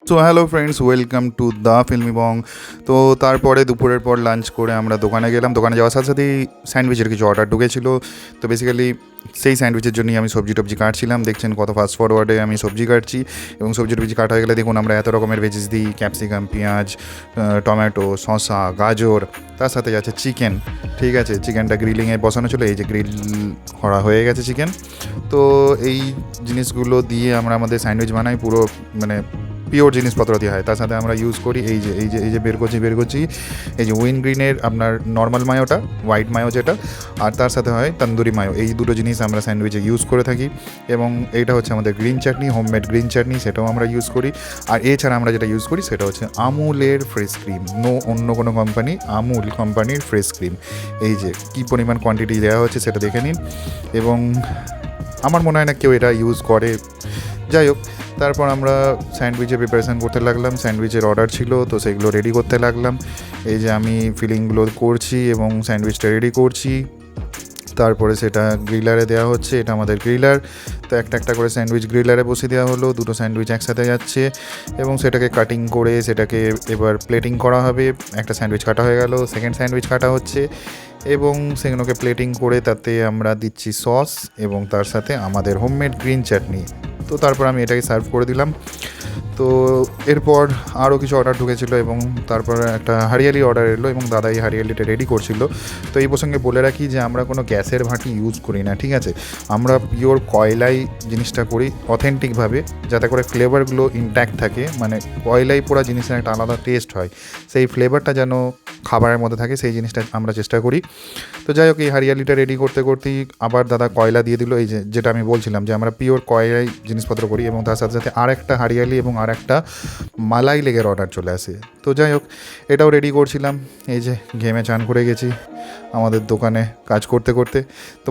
So hello friends, welcome to the filmy Bong. তো তারপরে দুপুরের পর লাঞ্চ করে আমরা দোকানে গেলাম। দোকানে যাওয়ার সাথে সাথেই স্যান্ডউইচের কিছু অর্ডার ঢুকেছিল। তো বেসিক্যালি সেই স্যান্ডউইচের জন্যই আমি সবজি টবজি কাটছিলাম। দেখছেন কত ফাস্ট ফরওয়ার্ডে আমি সবজি কাটছি, এবং সবজি টবজি কাটা হয়ে গেলে দেখুন আমরা এত রকমের ভেজিস দিই: ক্যাপসিকাম, পেঁয়াজ, টমেটো, শসা, গাজর, তার সাথে যাচ্ছে চিকেন। ঠিক আছে, চিকেনটা গ্রিলিংয়ে বসানো ছিল, এই যে গ্রিল করা হয়ে গেছে চিকেন। তো এই জিনিসগুলো দিয়ে আমরা আমাদের স্যান্ডউইচ বানাই, পুরো মানে পিওর জিনিসপত্র দিয়ে হয়। তার সাথে আমরা ইউজ করি এই যে বের করছি এই যে উইনগ্রিনের আপনার নর্মাল মায়োটা, হোয়াইট মায়ো যেটা, আর তার সাথে হয় তন্দুরি মায়ো। এই দুটো জিনিস আমরা স্যান্ডউইচে ইউজ করে থাকি। এবং এইটা হচ্ছে আমাদের গ্রিন চাটনি, হোমমেড গ্রিন চাটনি, সেটাও আমরা ইউজ করি। আর এছাড়া আমরা যেটা ইউজ করি সেটা হচ্ছে আমুলের ফ্রেশ ক্রিম, অন্য কোনো কোম্পানি, আমুল কোম্পানির ফ্রেশ ক্রিম। এই যে কী পরিমাণ কোয়ান্টিটি দেওয়া হচ্ছে সেটা দেখে নিন। এবং আমার মনে হয় না কেউ এটা ইউজ করে। যাই হোক, তারপর আমরা স্যান্ডউইচের প্রিপারেশান করতে লাগলাম। স্যান্ডউইচের অর্ডার ছিল, তো সেগুলো রেডি করতে লাগলাম। এই যে আমি ফিলিংগুলো করছি এবং স্যান্ডউইচটা রেডি করছি। তারপরে সেটা গ্রিলারে দেওয়া হচ্ছে, এটা আমাদের গ্রিলার। তো একটা একটা করে স্যান্ডউইচ গ্রিলারে বসে দেওয়া হলো, দুটো স্যান্ডউইচ একসাথে যাচ্ছে এবং সেটাকে কাটিং করে সেটাকে এবার প্লেটিং করা হবে। একটা স্যান্ডউইচ কাটা হয়ে গেল, সেকেন্ড স্যান্ডউইচ কাটা হচ্ছে এবং সেগুলোকে প্লেটিং করে তাতে আমরা দিচ্ছি সস এবং তার সাথে আমাদের হোমমেড গ্রিন চাটনি। তো তারপর আমি এটাকে সার্ভ করে দিলাম। তো এরপর আরও কিছু অর্ডার ঢুকেছিলো এবং তারপর একটা হারিয়ালি অর্ডার এলো এবং দাদা এই হারিয়ালিটা রেডি করছিল। তো এই প্রসঙ্গে বলে রাখি যে আমরা কোনো গ্যাসের ভাঁটি ইউজ করি না, ঠিক আছে। আমরা পিওর কয়লাই জিনিসটা করি অথেন্টিকভাবে, যাতে করে ফ্লেভারগুলো ইনট্যাক্ট থাকে। মানে কয়লাই পোড়া জিনিসের একটা আলাদা টেস্ট হয়, সেই ফ্লেভারটা যেন খাবারের মধ্যে থাকে, সেই জিনিসটা আমরা চেষ্টা করি। তো যাই হোক, এই হারিয়ালিটা রেডি করতে করতেই আবার দাদা কয়লা দিয়ে দিল। এই যেটা আমি বলছিলাম যে আমরা পিওর কয়লাই জিনিসপত্র করি, এবং তার সাথে সাথে আর একটা হারিয়ালি এবং আর একটা মালাই লেগের অর্ডার চলে আসে। তো যাই হোক, এটাও রেডি করছিলাম। এই যে ঘেমে চান করে গেছি আমাদের দোকানে কাজ করতে করতে। তো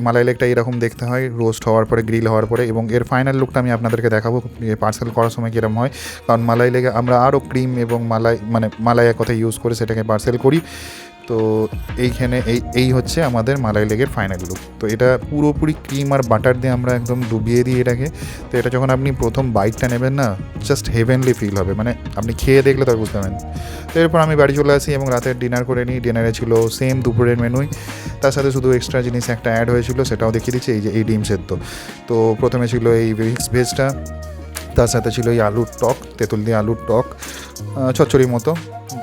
মালাই লেগটা এরকম দেখতে হয় রোস্ট হওয়ার পরে, গ্রিল হওয়ার পরে, এবং এর ফাইনাল লুকটা আমি আপনাদেরকে দেখাবো পার্সেল করার সময় কীরকম হয়। কারণ মালাই লেগে আমরা আরও ক্রিম এবং মালাই এক কথা ইউজ করে সেটাকে পার্সেল করি। তো এইখানে এই হচ্ছে আমাদের মালাই লেগের ফাইনাল লুক। তো এটা পুরোপুরি ক্রিম আর বাটার দিয়ে আমরা একদম ডুবিয়ে দিই এটাকে। তো এটা যখন আপনি প্রথম বাইটটা নেবেন না, জাস্ট হেভেনলি ফিল হবে, মানে আপনি খেয়ে দেখলে তবে বুঝতে পারবেন। তো এরপর আমি বাড়ি চলে আসি এবং রাতের ডিনার করে নিই। ডিনারে ছিল সেম দুপুরের মেনুই, তার সাথে শুধু এক্সট্রা জিনিস একটা অ্যাড হয়েছিল, সেটাও দেখিয়ে দিচ্ছি। এই যে এই ডিম সেদ্ধ। তো প্রথমে ছিল এই মিক্স ভেজটা, তার সাথে ছিল এই আলুর টক, তেঁতুল দিয়ে আলুর টক, চচ্চড়ির মতো।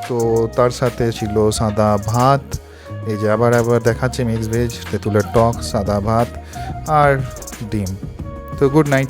তো তার সাথে ছিল সাদা ভাত, এই যে আবার দেখাচ্ছে মিক্স ভেজ, তেঁতুলের টক, সাদা ভাত আর ডিম। তো গুড নাইট।